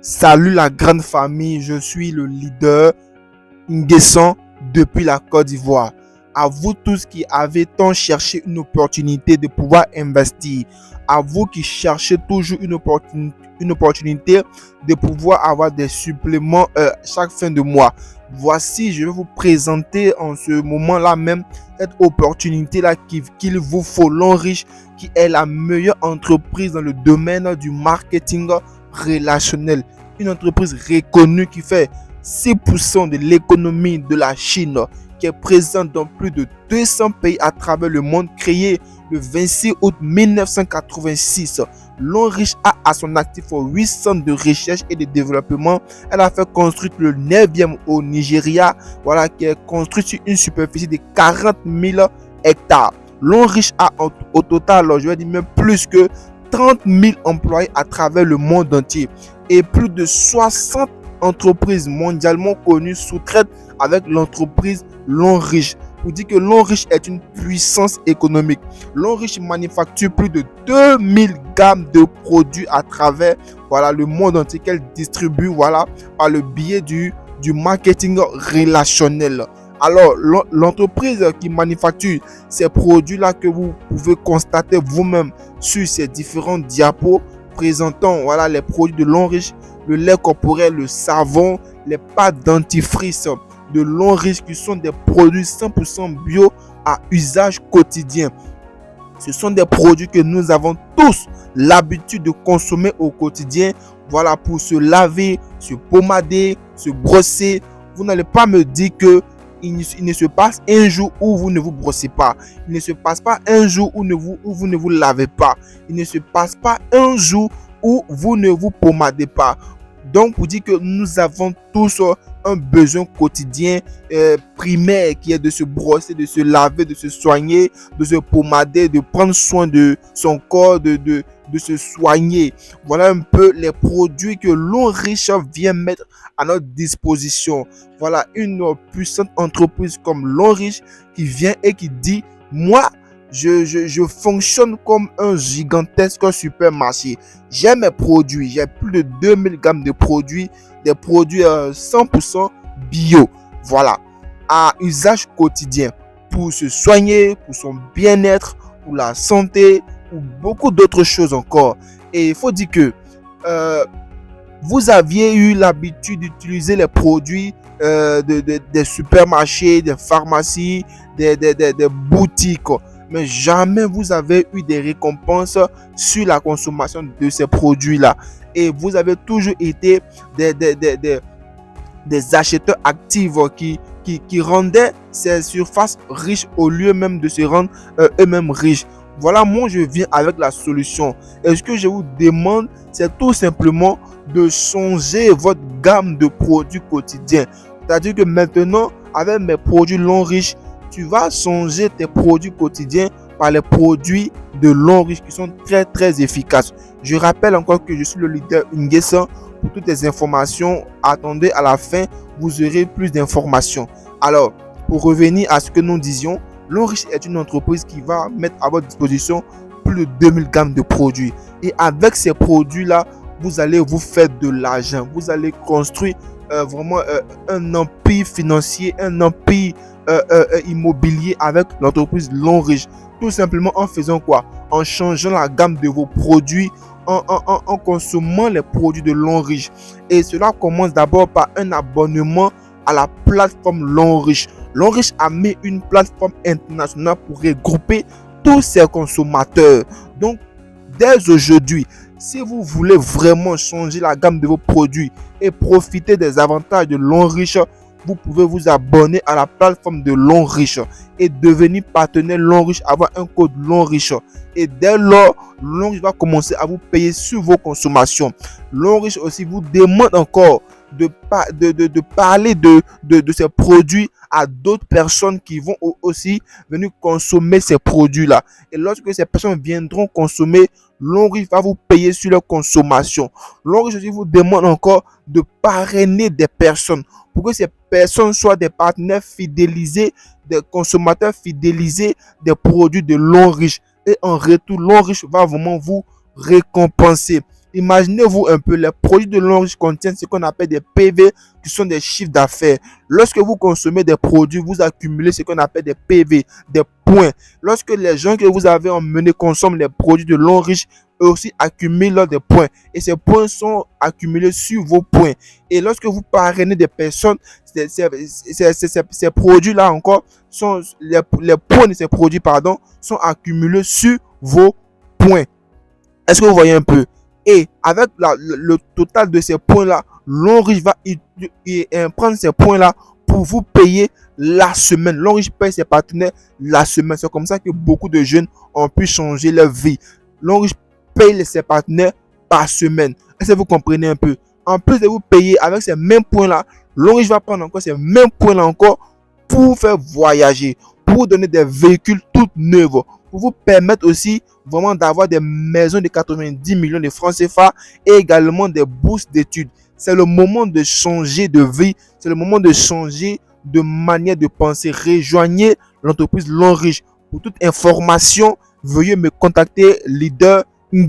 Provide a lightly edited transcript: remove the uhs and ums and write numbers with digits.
Salut la grande famille, je suis le leader Nguessan depuis la Côte d'Ivoire. À vous tous qui avez tant cherché une opportunité de pouvoir investir, à vous qui cherchez toujours une opportunité de pouvoir avoir des suppléments chaque fin de mois. Voici, je vais vous présenter en ce moment-là même cette opportunité-là qu'il vous faut, l'Enriche, qui est la meilleure entreprise dans le domaine du marketing relationnel. Une entreprise reconnue qui fait 6% de l'économie de la Chine, qui est présente dans plus de 200 pays à travers le monde, créée le 26 août 1986. L'Enriche a à son actif 8 centres de recherche et de développement. Elle a fait construire le 9e au Nigeria, qui est construit sur une superficie de 40 000 hectares. L'Enriche a au total, je vais dire même plus que 30 000 employés à travers le monde entier et plus de 60 entreprises mondialement connues sous-traitent avec l'entreprise L'Enriche. Pour dire que L'Enriche est une puissance économique. L'Enriche manufacture plus de 2000 gammes de produits à travers le monde entier qu'elle distribue par le biais du marketing relationnel. Alors, l'entreprise qui manufacture ces produits-là que vous pouvez constater vous-même sur ces différents diapos présentant les produits de L'Enriche, le lait corporel, le savon, les pâtes dentifrice de L'Enriche qui sont des produits 100% bio à usage quotidien. Ce sont des produits que nous avons tous l'habitude de consommer au quotidien. Pour se laver, se pommader, se brosser. Vous n'allez pas me dire que il ne se passe un jour où vous ne vous brossez pas. Il ne se passe pas un jour où vous ne vous lavez pas. Il ne se passe pas un jour où vous ne vous pommadez pas. Donc, pour dire que nous avons tous un besoin quotidien primaire qui est de se brosser, de se laver, de se soigner, de se pommader, de prendre soin de son corps, de se soigner. Voilà un peu les produits que L'Enriche vient mettre à notre disposition. Voilà une puissante entreprise comme L'Enriche qui vient et qui dit: moi, je fonctionne comme un gigantesque supermarché. J'ai mes produits, j'ai plus de 2000 gammes de produits, des produits 100% bio. À usage quotidien pour se soigner, pour son bien-être, pour la santé, pour beaucoup d'autres choses encore. Et il faut dire que vous aviez eu l'habitude d'utiliser les produits des supermarchés, des pharmacies, des boutiques, mais jamais vous avez eu des récompenses sur la consommation de ces produits-là. Et vous avez toujours été des acheteurs actifs qui rendaient ces surfaces riches au lieu même de se rendre eux-mêmes riches. Moi je viens avec la solution. Et ce que je vous demande, c'est tout simplement de changer votre gamme de produits quotidiens. C'est-à-dire que maintenant, avec mes produits L'Enriche, tu vas changer tes produits quotidiens par les produits de L'Enriche qui sont très très efficaces. Je rappelle encore que je suis le leader Nguessan. Pour toutes les informations, attendez à la fin, vous aurez plus d'informations. Alors, pour revenir à ce que nous disions, L'Enriche est une entreprise qui va mettre à votre disposition plus de 2000 gammes de produits. Et avec ces produits-là, vous allez vous faire de l'argent. Vous allez construire un empire financier, un empire immobilier avec l'entreprise L'Enriche. Tout simplement en faisant quoi? En changeant la gamme de vos produits, en consommant les produits de L'Enriche. Et cela commence d'abord par un abonnement à la plateforme L'Enriche. L'Enriche a mis une plateforme internationale pour regrouper tous ces consommateurs. Donc, dès aujourd'hui, si vous voulez vraiment changer la gamme de vos produits et profiter des avantages de L'Enriche, vous pouvez vous abonner à la plateforme de L'Enriche et devenir partenaire L'Enriche, avoir un code L'Enriche. Et dès lors, L'Enriche va commencer à vous payer sur vos consommations. L'Enriche aussi vous demande encore de parler de ces produits à d'autres personnes qui vont aussi venir consommer ces produits-là. Et lorsque ces personnes viendront consommer, L'Enriche va vous payer sur leur consommation. L'Enriche aussi vous demande encore de parrainer des personnes pour que ces personnes soient des partenaires fidélisés, des consommateurs fidélisés des produits de L'Enriche. Et en retour, L'Enriche va vraiment vous récompenser. Imaginez-vous un peu, les produits de Longrich contiennent ce qu'on appelle des PV, qui sont des chiffres d'affaires. Lorsque vous consommez des produits, vous accumulez ce qu'on appelle des PV, des points. Lorsque les gens que vous avez emmenés consomment les produits de Longrich, eux aussi accumulent des points. Et ces points sont accumulés sur vos points. Et lorsque vous parrainez des personnes, ces produits-là encore, les points de ces produits, pardon, sont accumulés sur vos points. Est-ce que vous voyez un peu? Et avec le total de ces points-là, Longrich va prendre ces points-là pour vous payer la semaine. Longrich paye ses partenaires la semaine. C'est comme ça que beaucoup de jeunes ont pu changer leur vie. Longrich paye ses partenaires par semaine. Est-ce que vous comprenez un peu? En plus de vous payer avec ces mêmes points-là, Longrich va prendre encore ces mêmes points-là encore pour vous faire voyager, pour vous donner des véhicules toutes neuves, pour vous permettre aussi vraiment d'avoir des maisons de 90 millions de francs CFA et également des bourses d'études. C'est le moment de changer de vie, c'est le moment de changer de manière de penser. Rejoignez l'entreprise Longrich. Pour toute information, veuillez me contacter, leader Nguesson.